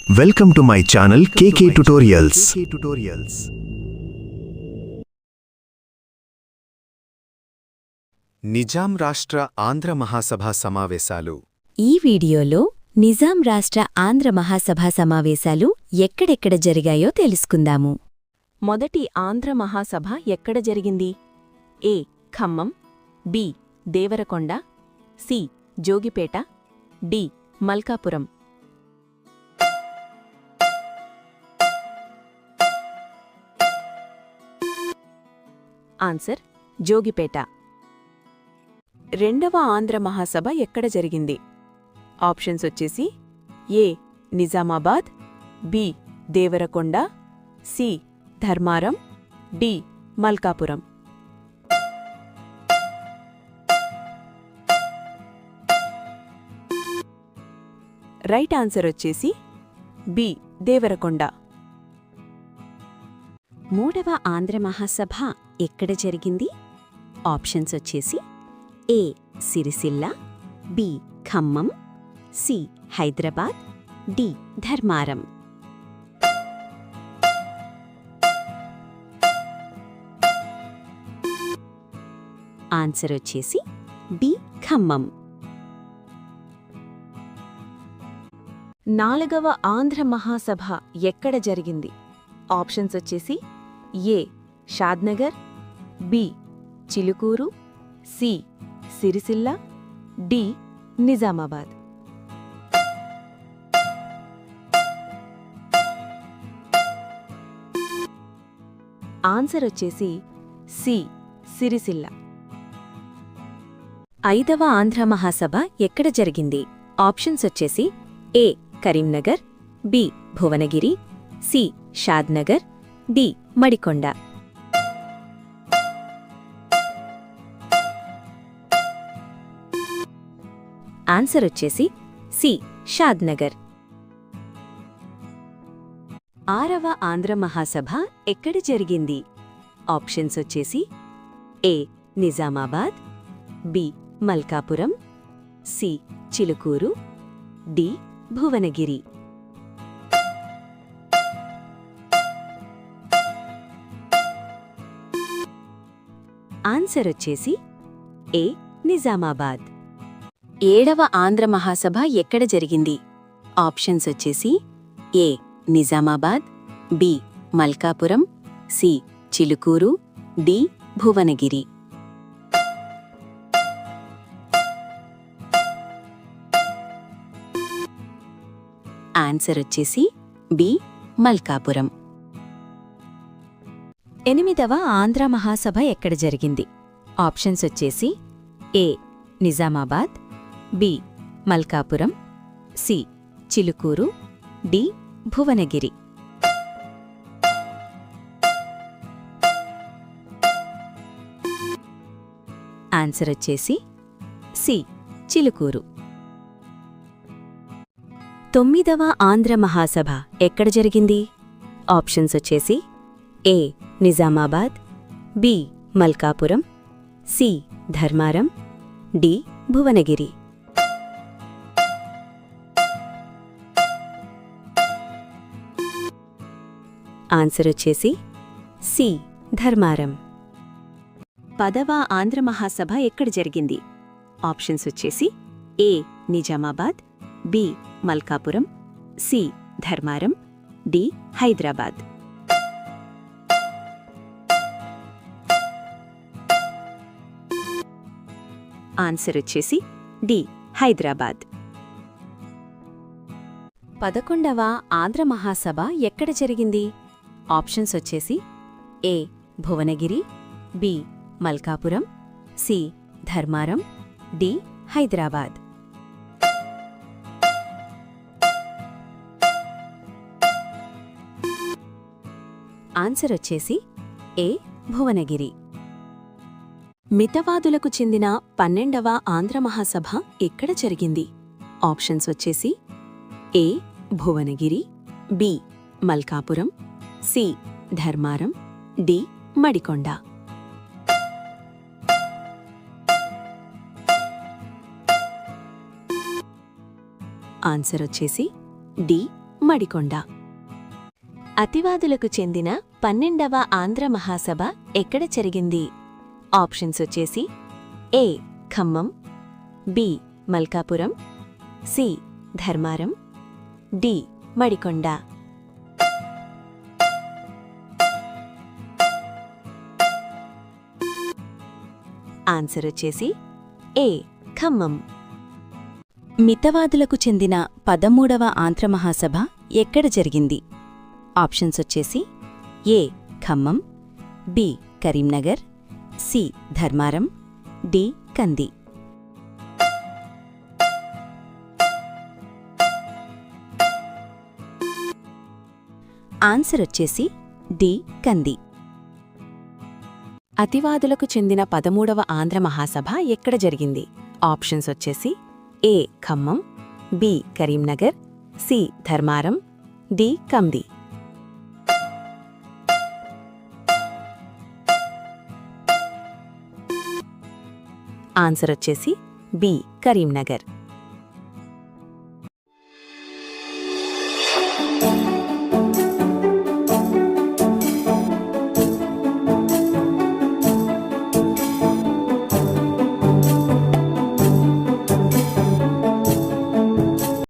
Welcome to my channel KK tutorials. Nizam రాష్ట్ర ఆంధ్ర మహాసభ సమావేశాలు. ఈ వీడియోలో నిజాం రాష్ట్ర ఆంధ్ర మహాసభ సమావేశాలు ఎక్కడెక్కడ జరిగాయో తెలుసుకుందాము. మొదటి ఆంధ్ర మహాసభ ఎక్కడ జరిగింది? A. Khammam, B. Devarakonda, C. Jogipet, D. Malkapuram. Answer Jogipet. రెండవ ఆంధ్ర మహాసభ ఎక్కడ జరిగింది? ఆప్షన్స్ వచ్చేసి A. Nizamabad, B. Devarakonda, C. Dharmaram, D. Malkapuram. Right answer వచ్చేసి బి. దేవరకొండ. మూడవ ఆంధ్ర మహాసభ ఎక్కడ జరిగింది? ఆప్షన్స్ వచ్చేసి A. Sircilla, B. Khammam, C. Hyderabad, D. Dharmaram. Answer వచ్చేసి బి. ఖమ్మం. నాలుగవ ఆంధ్ర మహాసభ ఎక్కడ జరిగింది? ఆప్షన్స్ వచ్చేసి A. Shadnagar, B. Chilukuru, C. Sircilla, D. Nizamabad. Answer వచ్చేసి సి. సిరిసిల్ల. ఐదవ ఆంధ్ర మహాసభ ఎక్కడ జరిగింది? ఆప్షన్స్ వచ్చేసి A. Karimnagar, B. Bhuvanagiri, C. Shadnagar, D. Madikonda. Answer వచ్చేసి సి. షాద్నగర్. ఆరవ ఆంధ్ర మహాసభ ఎక్కడ జరిగింది? ఆప్షన్స్ వచ్చేసి A. Nizamabad, B. Malkapuram, C. Chilukuru, D. Bhuvanagiri. Answer వచ్చేసి ఏ. నిజామాబాద్. ఏడవ ఆంధ్ర మహాసభ ఎక్కడ జరిగింది? ఆప్షన్స్ వచ్చేసి A. Nizamabad, B. Malkapuram, C. Chilukuru, D. Bhuvanagiri. Answer వచ్చేసి బి. మల్కాపురం. ఎనిమిదవ ఆంధ్ర మహాసభ ఎక్కడ జరిగింది? ఆప్షన్స్ వచ్చేసి A. Nizamabad, B. Malkapuram, C. Chilukuru, D. Bhuvanagiri. Answer వచ్చేసి సి. చిలుకూరు. తొమ్మిదవ ఆంధ్ర మహాసభ ఎక్కడ జరిగింది? ఆప్షన్స్ వచ్చేసి A. Nizamabad, B. Malkapuram, C. Dharmaram, D. Bhuvanagiri. Answer వచ్చేసి సి. ధర్మారం. పదవ ఆంధ్ర మహాసభ ఎక్కడ జరిగింది? ఆప్షన్స్ వచ్చేసి A. Nizamabad, B. Malkapuram, C. Dharmaram, D. Hyderabad. Answer వచ్చేసి డి. హైదరాబాద్. 11వ ఆంధ్ర మహాసభ ఎక్కడ జరిగింది? ఆప్షన్స్ వచ్చేసి A. Bhuvanagiri, B. Malkapuram, C. Dharmaram, D. Hyderabad. Answer వచ్చేసి ఏ. భువనగిరి. మితవాదులకు చెందిన 12వ ఆంధ్ర మహాసభ ఎక్కడ జరిగింది? ఆప్షన్స్ వచ్చేసి A. Bhuvanagiri, B. Malkapuram, C. Dharmaram, D. Madikonda. Answer వచ్చేసి డి. మడికొండ. అతివాదులకు చెందిన 12వ ఆంధ్ర మహాసభ ఎక్కడ జరిగింది? ఆప్షన్స్ వచ్చేసి A Khammam, B Malkapuram, C Dharmaram, D Madikonda. Answer వచ్చేసి ఏ ఖమ్మం. మితవాదులకు చెందిన 13వ ఆంధ్ర మహాసభ ఎక్కడ జరిగింది? ఆప్షన్స్ వచ్చేసి A Khammam, B Karimnagar, C Dharmaram, D Kandi. Answer వచ్చేసి డి కంది. అతివాదులకు చెందిన 13వ ఆంధ్ర మహాసభ ఎక్కడ జరిగింది? ఆప్షన్స్ వచ్చేసి A Khammam, B Karimnagar, C Dharmaram, D Kandi. Answer వచ్చేసి బి కరీంనగర్.